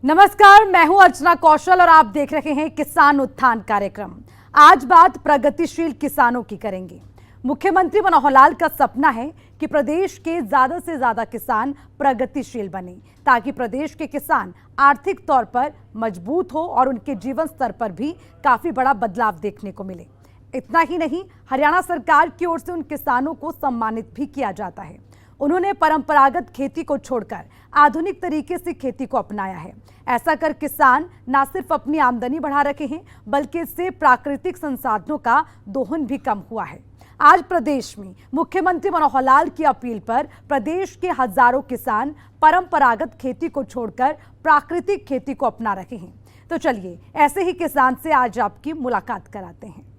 नमस्कार, मैं हूं अर्चना कौशल और आप देख रहे हैं किसान उत्थान कार्यक्रम। आज बात प्रगतिशील किसानों की करेंगे। मुख्यमंत्री मनोहर लाल का सपना है कि प्रदेश के ज्यादा से ज्यादा किसान प्रगतिशील बने ताकि प्रदेश के किसान आर्थिक तौर पर मजबूत हो और उनके जीवन स्तर पर भी काफी बड़ा बदलाव देखने को मिले। इतना ही नहीं, हरियाणा सरकार की ओर से उन किसानों को सम्मानित भी किया जाता है। उन्होंने परंपरागत खेती को छोड़कर आधुनिक तरीके से खेती को अपनाया है। ऐसा कर किसान न सिर्फ अपनी आमदनी बढ़ा रहे हैं, बल्कि इससे प्राकृतिक संसाधनों का दोहन भी कम हुआ है। आज प्रदेश में मुख्यमंत्री मनोहर लाल की अपील पर प्रदेश के हजारों किसान परंपरागत खेती को छोड़कर प्राकृतिक खेती को अपना रहे हैं। तो चलिए ऐसे ही किसान से आज आपकी मुलाकात कराते हैं।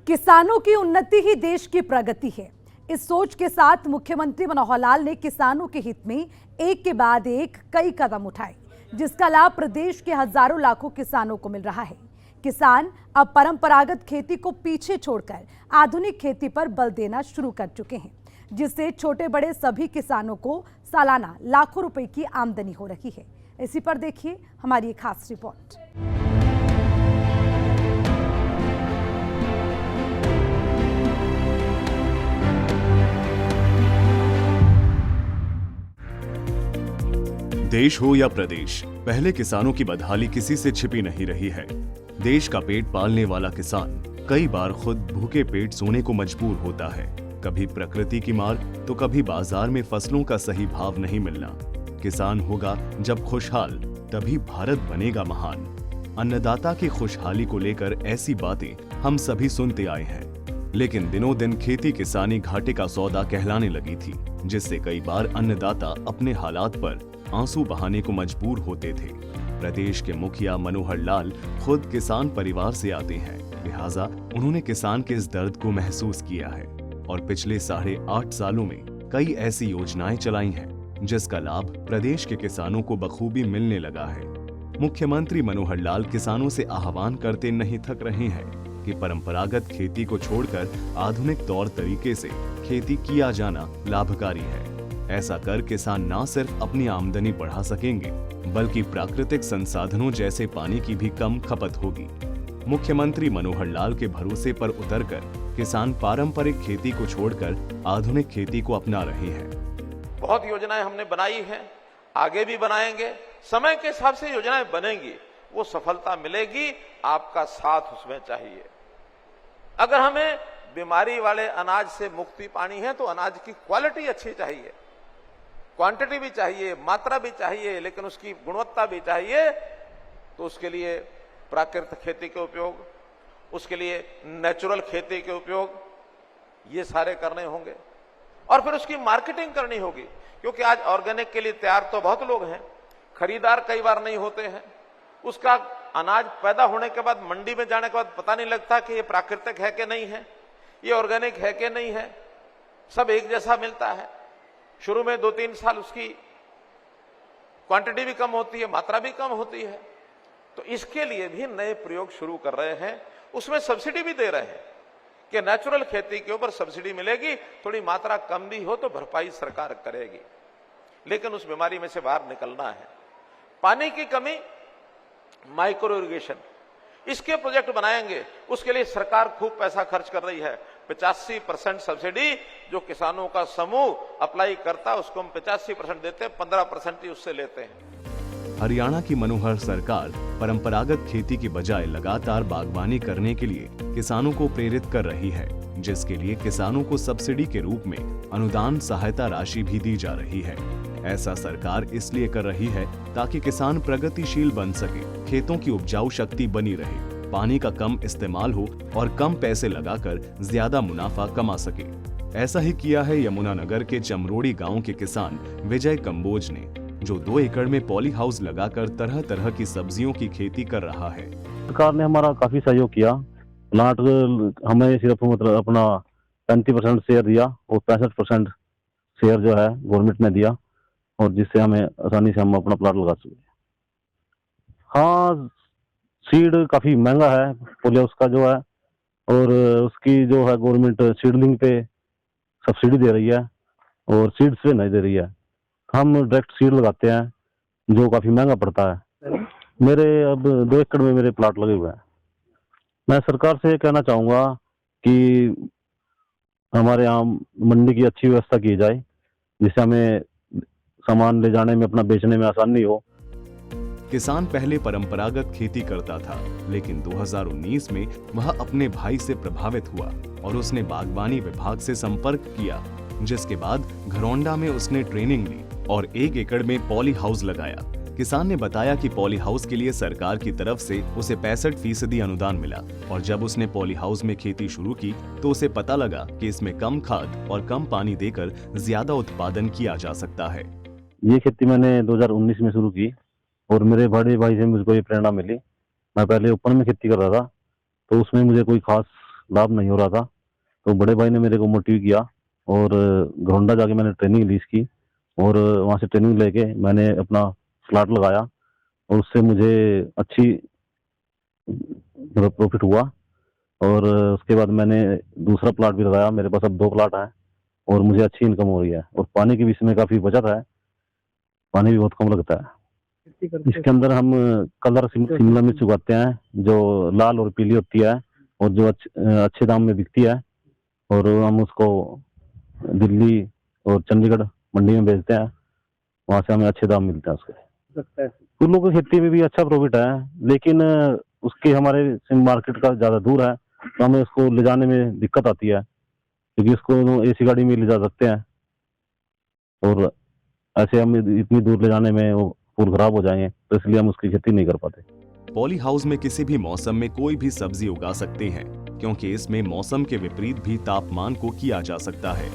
किसानों की उन्नति ही देश की प्रगति है। इस सोच के साथ मुख्यमंत्री मनोहर लाल ने किसानों के हित में एक के बाद एक कई कदम उठाए, जिसका लाभ प्रदेश के हजारों लाखों किसानों को मिल रहा है। किसान अब परंपरागत खेती को पीछे छोड़कर आधुनिक खेती पर बल देना शुरू कर चुके हैं, जिससे छोटे बड़े सभी किसानों को सालाना लाखों रुपए की आमदनी हो रही है। इसी पर देखिए हमारी एक खास रिपोर्ट। देश हो या प्रदेश, पहले किसानों की बदहाली किसी से छिपी नहीं रही है। देश का पेट पालने वाला किसान कई बार खुद भूखे पेट सोने को मजबूर होता है। कभी प्रकृति की मार तो कभी बाजार में फसलों का सही भाव नहीं मिलना। किसान होगा जब खुशहाल, तभी भारत बनेगा महान। अन्नदाता की खुशहाली को लेकर ऐसी बातें हम सभी सुनते आए हैं, लेकिन दिनों दिन खेती किसानी घाटे का सौदा कहलाने लगी थी, जिससे कई बार अन्नदाता अपने हालात पर आंसू बहाने को मजबूर होते थे। प्रदेश के मुखिया मनोहर लाल खुद किसान परिवार से आते हैं, लिहाजा उन्होंने किसान के इस दर्द को महसूस किया है और पिछले 8.5 सालों में कई ऐसी योजनाएं चलाई हैं, जिसका लाभ प्रदेश के किसानों को बखूबी मिलने लगा है। मुख्यमंत्री मनोहर लाल किसानों से आह्वान करते नहीं थक रहे हैं कि परंपरागत खेती को छोड़कर आधुनिक तौर तरीके से खेती किया जाना लाभकारी है। ऐसा कर किसान न सिर्फ अपनी आमदनी बढ़ा सकेंगे, बल्कि प्राकृतिक संसाधनों जैसे पानी की भी कम खपत होगी। मुख्यमंत्री मनोहर लाल के भरोसे पर उतरकर किसान पारंपरिक खेती को छोड़कर आधुनिक खेती को अपना रहे हैं। बहुत योजनाएं हमने बनाई हैं, आगे भी बनाएंगे। समय के हिसाब से योजनाएं बनेंगी, वो सफलता मिलेगी, आपका साथ उसमें चाहिए। अगर हमें बीमारी वाले अनाज से मुक्ति पानी है तो अनाज की क्वालिटी अच्छी चाहिए, क्वांटिटी भी चाहिए, मात्रा भी चाहिए, लेकिन उसकी गुणवत्ता भी चाहिए। तो उसके लिए प्राकृतिक खेती के उपयोग, उसके लिए नेचुरल खेती के उपयोग, ये सारे करने होंगे और फिर उसकी मार्केटिंग करनी होगी, क्योंकि आज ऑर्गेनिक के लिए तैयार तो बहुत लोग हैं, खरीदार कई बार नहीं होते हैं। उसका अनाज पैदा होने के बाद मंडी में जाने के बाद पता नहीं लगता कि ये प्राकृतिक है कि नहीं है, ये ऑर्गेनिक है कि नहीं है। सब एक जैसा मिलता है। शुरू में 2-3 साल उसकी क्वांटिटी भी कम होती है, मात्रा भी कम होती है। तो इसके लिए भी नए प्रयोग शुरू कर रहे हैं, उसमें सब्सिडी भी दे रहे हैं कि नेचुरल खेती के ऊपर सब्सिडी मिलेगी, थोड़ी मात्रा कम भी हो तो भरपाई सरकार करेगी। लेकिन उस बीमारी में से बाहर निकलना है। पानी की कमी, माइक्रो इरिगेशन, इसके प्रोजेक्ट बनाएंगे, उसके लिए सरकार खूब पैसा खर्च कर रही है। 85% सब्सिडी जो किसानों का समूह अप्लाई करता, उसको हम 85% देते हैं, 15% ही उससे लेते हैं। हरियाणा की मनोहर सरकार परंपरागत खेती की बजाय लगातार बागवानी करने के लिए किसानों को प्रेरित कर रही है, जिसके लिए किसानों को सब्सिडी के रूप में अनुदान सहायता राशि भी दी जा रही है। ऐसा सरकार इसलिए कर रही है ताकि किसान प्रगतिशील बन सके, खेतों की उपजाऊ शक्ति बनी रहे, पानी का कम इस्तेमाल हो और कम पैसे लगाकर ज्यादा मुनाफा कमा सके। ऐसा ही किया है यमुनानगर के चमरोड़ी गांव के किसान विजय कंबोज ने, जो 2 एकड़ में पॉली हाउस लगाकर तरह तरह की सब्जियों की खेती कर रहा है। सरकार ने हमारा काफी सहयोग किया। प्लाट हमें सिर्फ मतलब अपना 35% शेयर दिया और 65% शेयर जो है गवर्नमेंट ने दिया, और जिससे हमें आसानी से हम अपना प्लाट लगा सके। हाँ, सीड काफी महंगा है, पोलिया उसका जो है और उसकी जो है गवर्नमेंट सीडलिंग पे सब्सिडी दे रही है और सीड्स पे नहीं दे रही है। हम डायरेक्ट सीड लगाते हैं जो काफी महंगा पड़ता है। मेरे अब 2 एकड़ में मेरे प्लाट लगे हुए हैं। मैं सरकार से कहना चाहूंगा कि हमारे यहाँ मंडी की अच्छी व्यवस्था की जाए, जिससे हमें सामान ले जाने में, अपना बेचने में आसानी हो। किसान पहले परंपरागत खेती करता था, लेकिन 2019 में वह अपने भाई से प्रभावित हुआ और उसने बागवानी विभाग से संपर्क किया, जिसके बाद घरौंडा में उसने ट्रेनिंग ली और 1 एकड़ में पॉली हाउस लगाया। किसान ने बताया कि पॉली हाउस के लिए सरकार की तरफ से उसे 65% अनुदान मिला और जब उसने पॉली हाउस में खेती शुरू की तो उसे पता लगा कि इसमें कम खाद और कम पानी देकर ज्यादा उत्पादन किया जा सकता है। ये खेती मैंने 2019 में शुरू की और मेरे बड़े भाई से मुझको ये प्रेरणा मिली। मैं पहले ओपन में खेती कर रहा था तो उसमें मुझे कोई खास लाभ नहीं हो रहा था, तो बड़े भाई ने मेरे को मोटिव किया और घरौंडा जाके मैंने ट्रेनिंग ली इसकी और वहाँ से ट्रेनिंग लेके मैंने अपना प्लाट लगाया और उससे मुझे अच्छी प्रॉफिट हुआ। और उसके बाद मैंने दूसरा प्लाट भी लगाया। मेरे पास अब 2 प्लाट हैं और मुझे अच्छी इनकम हो रही है और पानी की भी इसमें काफी बचत है, पानी भी बहुत कम लगता है। इसके अंदर हम कलर शिमला मिर्च उगाते हैं जो लाल और पीली होती है और जो अच्छे दाम में बिकती है और हम उसको दिल्ली और चंडीगढ़ मंडी में बेचते हैं, वहाँ से हमें अच्छे दाम मिलते हैं उसके। फूलों की खेती में भी अच्छा प्रॉफिट है, लेकिन उसके हमारे मार्केट का ज्यादा दूर है तो हमें उसको ले जाने में दिक्कत आती है, क्योंकि उसको एसी गाड़ी में ले जा सकते हैं और ऐसे हम इतनी दूर ले जाने में वो फूल खराब हो जाएंगे, तो इसलिए हम उसकी खेती नहीं कर पाते। पॉली हाउस में किसी भी मौसम में कोई भी सब्जी उगा सकते हैं, क्योंकि इसमें मौसम के विपरीत भी तापमान को किया जा सकता है।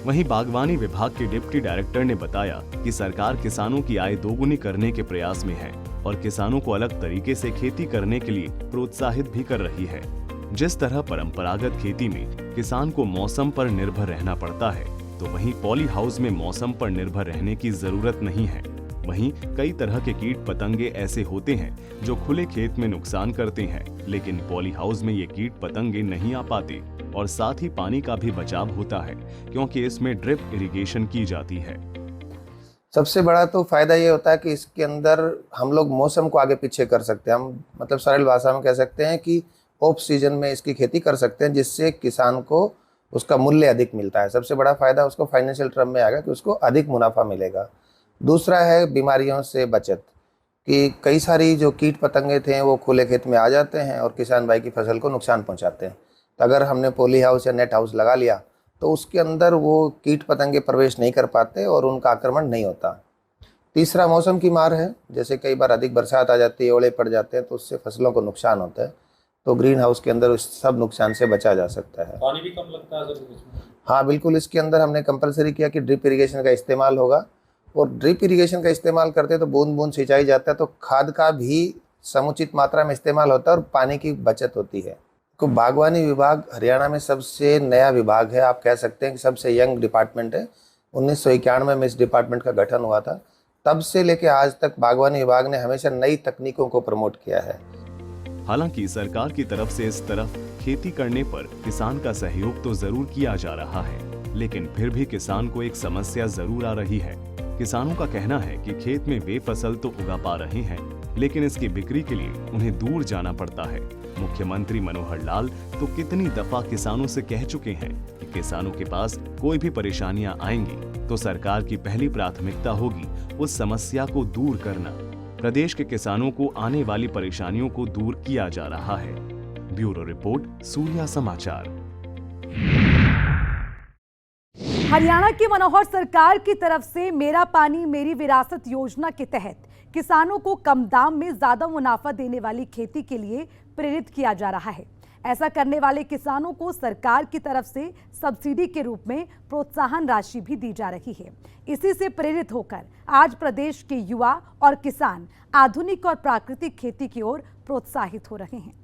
वहीं बागवानी विभाग के डिप्टी डायरेक्टर ने बताया कि सरकार किसानों की आय दोगुनी करने के प्रयास में है और किसानों को अलग तरीके से खेती करने के लिए प्रोत्साहित भी कर रही है। जिस तरह परंपरागत खेती में किसान को मौसम पर निर्भर रहना पड़ता है, तो वहीं पॉली हाउस में मौसम पर निर्भर रहने की जरूरत नहीं है। वहीं कई तरह के कीट पतंगे ऐसे होते हैं जो खुले खेत में नुकसान करते हैं, लेकिन पॉली हाउस में ये कीट पतंगे नहीं आ पाते और साथ ही पानी का भी बचाव होता है, क्योंकि इसमें ड्रिप इरिगेशन की जाती है। सबसे बड़ा तो फायदा ये होता है कि इसके अंदर हम लोग मौसम को आगे पीछे कर सकते हैं। हम मतलब सरल भाषा में कह सकते हैं कि ऑफ सीजन में इसकी खेती कर सकते हैं, जिससे किसान को उसका मूल्य अधिक मिलता है। सबसे बड़ा फायदा उसको फाइनेंशियल टर्म में आएगा कि उसको अधिक मुनाफा मिलेगा। दूसरा है बीमारियों से बचत, कि कई सारी जो कीट पतंगे थे वो खुले खेत में आ जाते हैं और किसान भाई की फसल को नुकसान पहुंचाते हैं। तो अगर हमने पॉली हाउस या नेट हाउस लगा लिया तो उसके अंदर वो कीट पतंगे प्रवेश नहीं कर पाते और उनका आक्रमण नहीं होता। तीसरा मौसम की मार है, जैसे कई बार अधिक बरसात आ जाती है, ओले पड़ जाते हैं, तो उससे फसलों को नुकसान होता है। तो ग्रीन हाउस के अंदर उस सब नुकसान से बचा जा सकता है। पानी भी कम लगता है सर इसमें? हाँ बिल्कुल, इसके अंदर हमने कंपलसरी किया कि ड्रिप इरिगेशन का इस्तेमाल होगा और ड्रिप इरिगेशन का इस्तेमाल करते तो बूंद बूंद सिंचाई जाता है, तो खाद का भी समुचित मात्रा में इस्तेमाल होता है और पानी की बचत होती है। तो बागवानी विभाग हरियाणा में सबसे नया विभाग है, आप कह सकते हैं कि सबसे यंग डिपार्टमेंट है। 1991 में इस डिपार्टमेंट का गठन हुआ था। तब से लेकर आज तक बागवानी विभाग ने हमेशा नई तकनीकों को प्रमोट किया है। हालांकि सरकार की तरफ से इस तरफ खेती करने पर किसान का सहयोग तो जरूर किया जा रहा है, लेकिन फिर भी किसान को एक समस्या जरूर आ रही है। किसानों का कहना है कि खेत में वे फसल तो उगा पा रहे हैं, लेकिन इसकी बिक्री के लिए उन्हें दूर जाना पड़ता है। मुख्यमंत्री मनोहर लाल तो कितनी दफा किसानों से कह चुके हैं कि किसानों के पास कोई भी परेशानियां आएंगी तो सरकार की पहली प्राथमिकता होगी उस समस्या को दूर करना। प्रदेश के किसानों को आने वाली परेशानियों को दूर किया जा रहा है। ब्यूरो रिपोर्ट, सूर्या समाचार। हरियाणा की मनोहर सरकार की तरफ से मेरा पानी मेरी विरासत योजना के तहत किसानों को कम दाम में ज्यादा मुनाफा देने वाली खेती के लिए प्रेरित किया जा रहा है। ऐसा करने वाले किसानों को सरकार की तरफ से सब्सिडी के रूप में प्रोत्साहन राशि भी दी जा रही है। इसी से प्रेरित होकर आज प्रदेश के युवा और किसान आधुनिक और प्राकृतिक खेती की ओर प्रोत्साहित हो रहे हैं।